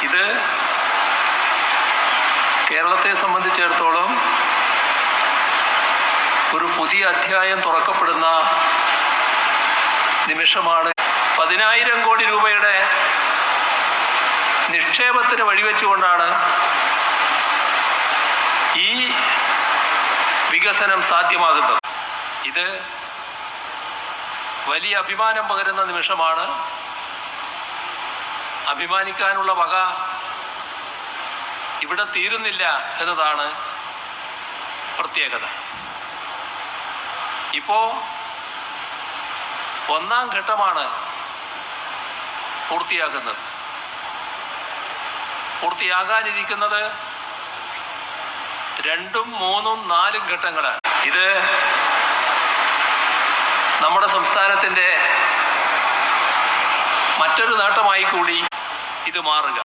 ഇത് കേരളത്തെ സംബന്ധിച്ചിടത്തോളം ഒരു പുതിയ അധ്യായം തുറക്കപ്പെടുന്ന നിമിഷമാണ്. 10,000 കോടി രൂപയുടെ നിക്ഷേപത്തിന് വഴിവെച്ചുകൊണ്ടാണ് ഈ വികസനം സാധ്യമാകുന്നത്. ഇത് വലിയ അഭിമാനം പകരുന്ന നിമിഷമാണ്. അഭിമാനിക്കാനുള്ള വക ഇവിടെ തീരുന്നില്ല എന്നതാണ് പ്രത്യേകത. ഇപ്പോൾ 1-ാം ഘട്ടമാണ് പൂർത്തിയാക്കുന്നത്. പൂർത്തിയാകാനിരിക്കുന്നത് 2ഉം 3ഉം 4ഉം ഘട്ടങ്ങളാണ്. ഇത് നമ്മുടെ സംസ്ഥാനത്തിൻ്റെ മറ്റൊരു നേട്ടമായി കൂടി ഇത് മാറുക.